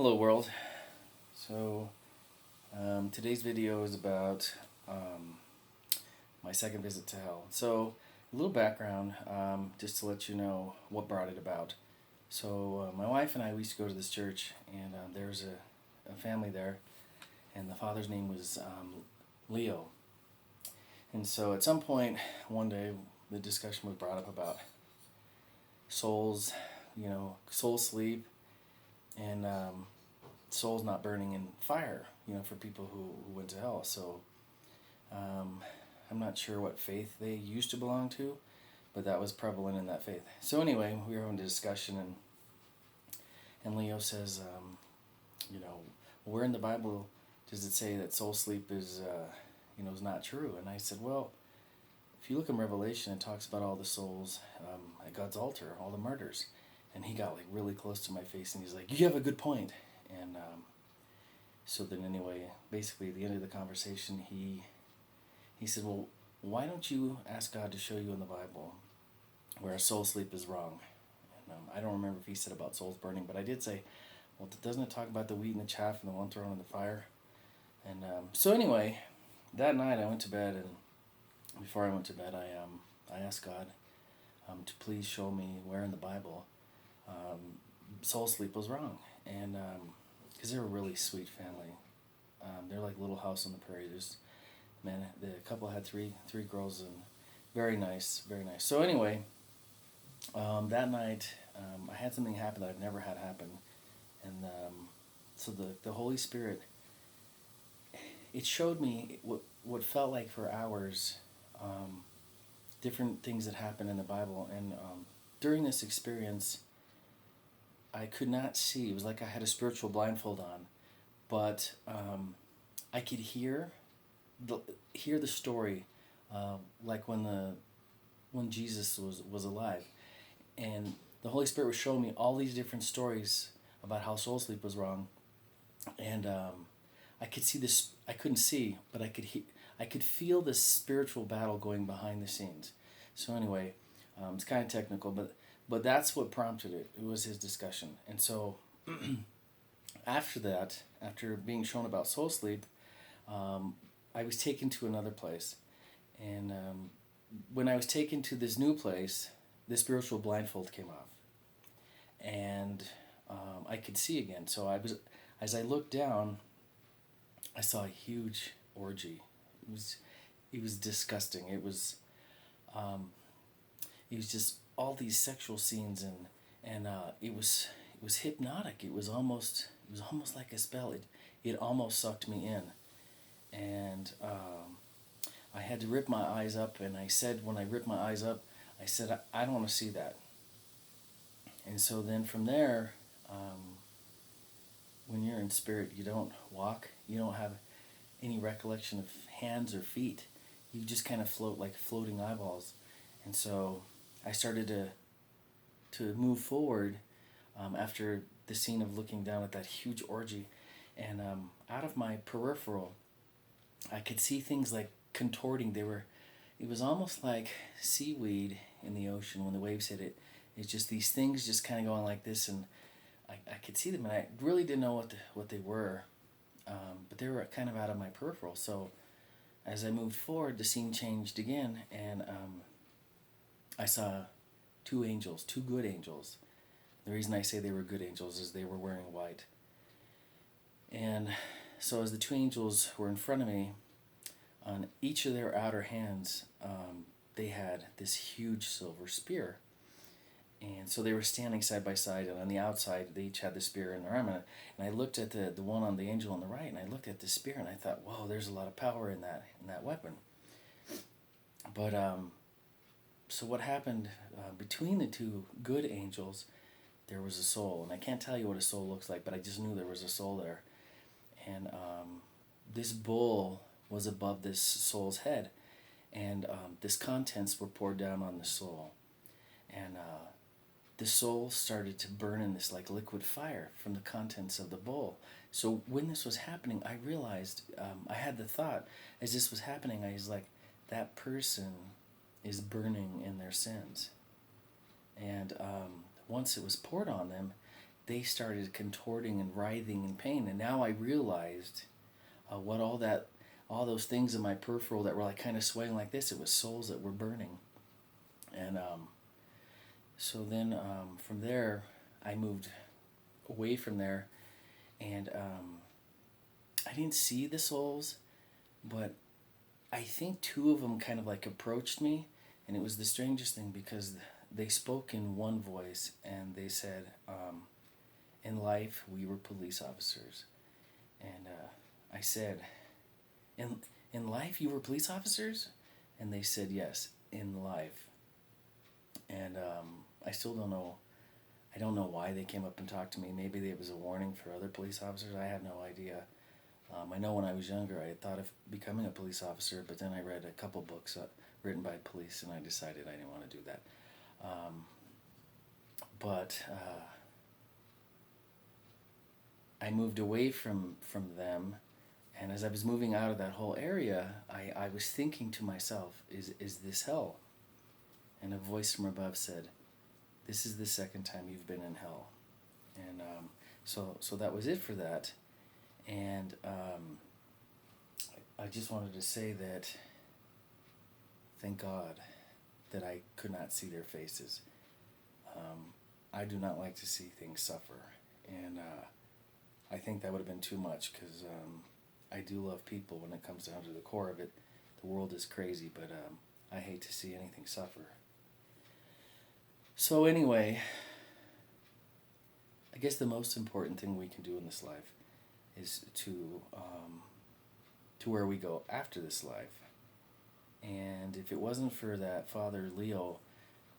Hello world. So today's video is about my second visit to hell. So a little background, just to let you know what brought it about. So my wife and I, we used to go to this church, and there was a family there, and the father's name was Leo. And so at some point one day the discussion was brought up about souls, soul sleep, and souls not burning in fire, for people who went to hell. So I'm not sure what faith they used to belong to, but that was prevalent in that faith. So anyway, we were having a discussion, and Leo says, where in the Bible does it say that soul sleep is not true? And I said, well, if you look in Revelation, it talks about all the souls at God's altar, all the martyrs. And he got like really close to my face, and he's like, "You have a good point." And so then anyway, basically at the end of the conversation, he said, "Well, why don't you ask God to show you in the Bible where soul sleep is wrong?" And I don't remember if he said about souls burning, but I did say, "Well, doesn't it talk about the wheat and the chaff and the one thrown in the fire?" And so anyway, that night I went to bed, and before I went to bed, I asked God to please show me where in the Bible soul sleep was wrong. And because they're a really sweet family, they're like Little House on the Prairie. The couple had three girls, and very nice, very nice. So anyway, that night I had something happen that I've never had happen, and so the Holy Spirit, it showed me what felt like for hours different things that happened in the Bible. And during this experience, I could not see. It was like I had a spiritual blindfold on, but I could hear the story, like when Jesus was alive, and the Holy Spirit was showing me all these different stories about how soul sleep was wrong, and I could see this. I couldn't see, but I could feel this spiritual battle going behind the scenes. So anyway, it's kind of technical, but that's what prompted it. It was his discussion. And so after that, after being shown about soul sleep, I was taken to another place. And when I was taken to this new place, the spiritual blindfold came off. And I could see again. So as I looked down, I saw a huge orgy. It was disgusting. It was just all these sexual scenes, and it was hypnotic. It was almost like a spell. It almost sucked me in, and I had to rip my eyes up. And I said, when I ripped my eyes up, I said, I don't want to see that. And so then from there, when you're in spirit, you don't walk. You don't have any recollection of hands or feet. You just kind of float like floating eyeballs. And so I started to move forward after the scene of looking down at that huge orgy. And out of my peripheral, I could see things like contorting. It was almost like seaweed in the ocean when the waves hit it. It's just these things just kind of going like this, and I could see them, and I really didn't know what they were, but they were kind of out of my peripheral. So as I moved forward, the scene changed again, and I saw two angels, two good angels. The reason I say they were good angels is they were wearing white. And so as the two angels were in front of me, on each of their outer hands, they had this huge silver spear. And so they were standing side by side, and on the outside, they each had the spear in their arm. And I looked at the one on the angel on the right, and I looked at the spear, and I thought, whoa, there's a lot of power in that weapon. But so what happened between the two good angels, there was a soul. And I can't tell you what a soul looks like, but I just knew there was a soul there. And this bowl was above this soul's head, and this contents were poured down on the soul. And the soul started to burn in this like liquid fire from the contents of the bowl. So when this was happening, I realized, I had the thought, as this was happening, I was like, that person is burning in their sins. And once it was poured on them, they started contorting and writhing in pain. And now I realized what all those things in my peripheral that were like kind of swaying like this, it was souls that were burning. And so then from there, I moved away from there, and I didn't see the souls, but I think two of them kind of like approached me, and it was the strangest thing because they spoke in one voice, and they said, in life, we were police officers. And I said, in, in life, you were police officers? And they said, yes, in life. And I still don't know. I don't know why they came up and talked to me. Maybe it was a warning for other police officers. I have no idea. I know when I was younger, I had thought of becoming a police officer, but then I read a couple books written by police, and I decided I didn't want to do that. But I moved away from them, and as I was moving out of that whole area, I was thinking to myself, is this hell? And a voice from above said, this is the second time you've been in hell. And so that was it for that. And I just wanted to say that thank God that I could not see their faces. I do not like to see things suffer. And I think that would have been too much because I do love people when it comes down to the core of it. The world is crazy, but I hate to see anything suffer. So anyway, I guess the most important thing we can do in this life is to where we go after this life. And if it wasn't for that Father Leo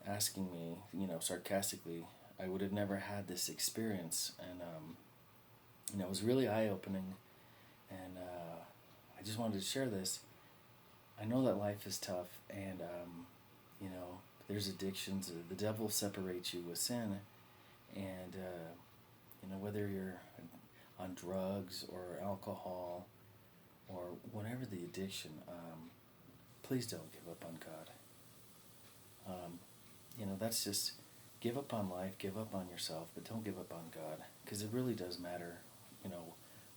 asking me, sarcastically, I would have never had this experience. And it was really eye-opening. And I just wanted to share this. I know that life is tough, and there's addictions. The devil separates you with sin, and whether you're on drugs or alcohol or whatever the addiction, please don't give up on God. That's just give up on life, give up on yourself, but don't give up on God, because it really does matter,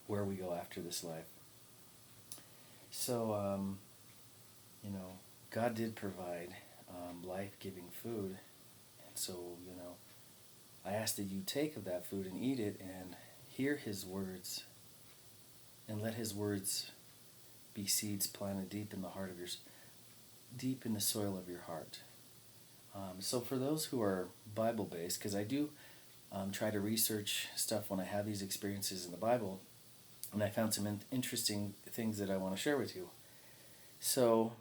where we go after this life. So, God did provide life-giving food, and so, I ask that you take of that food and eat it and hear His words, and let His words be seeds planted deep in the soil of your heart. So for those who are Bible-based, because I do try to research stuff when I have these experiences in the Bible, and I found some interesting things that I want to share with you. So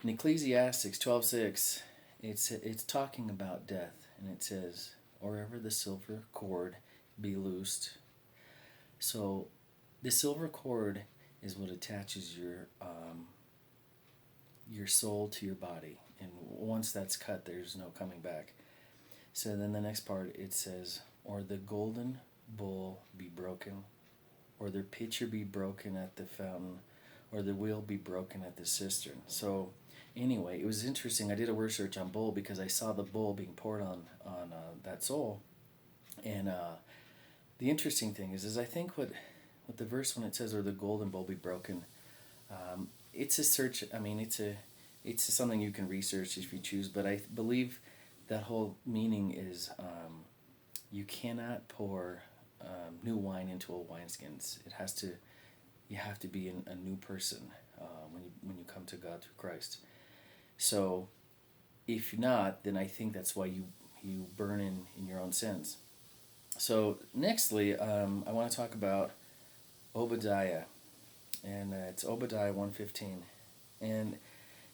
in Ecclesiastes 12:6, it's talking about death, and it says, "Or ever the silver cord be loosed." So the silver cord is what attaches your soul to your body, and once that's cut, there's no coming back. So then the next part, it says, "Or the golden bowl be broken, or the pitcher be broken at the fountain, or the wheel be broken at the cistern." So anyway, it was interesting. I did a research on bowl because I saw the bowl being poured on that soul. And the interesting thing is I think what the verse, when it says, "Or the golden bowl be broken," it's a search. I mean, it's something you can research if you choose. But I believe that whole meaning is you cannot pour new wine into a wineskin. You have to be a new person when you come to God through Christ. So if not, then I think that's why you burn in your own sins. So nextly, I want to talk about Obadiah, and it's Obadiah 1:15, and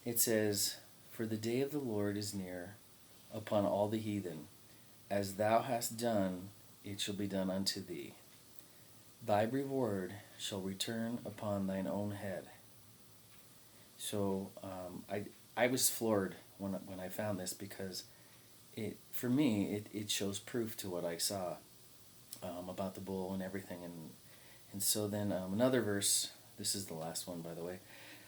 it says, "For the day of the Lord is near upon all the heathen. As thou hast done, it shall be done unto thee. Thy reward shall return upon thine own head." So I was floored when I found this, because for me it shows proof to what I saw about the bull and everything, and so then another verse. This is the last one, by the way.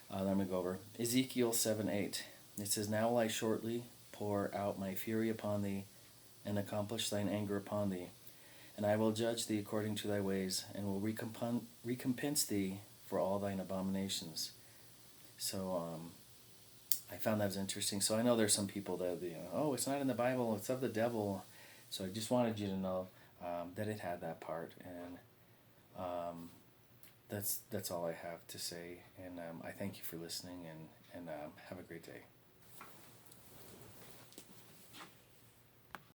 That I'm going to go over Ezekiel 7:8. It says, "Now will I shortly pour out my fury upon thee, and accomplish thine anger upon thee. And I will judge thee according to thy ways, and will recompense thee for all thine abominations. So I found that was interesting. So I know there's some people that, oh, it's not in the Bible, it's of the devil. So I just wanted you to know that it had that part, and that's all I have to say. And I thank you for listening, and have a great day.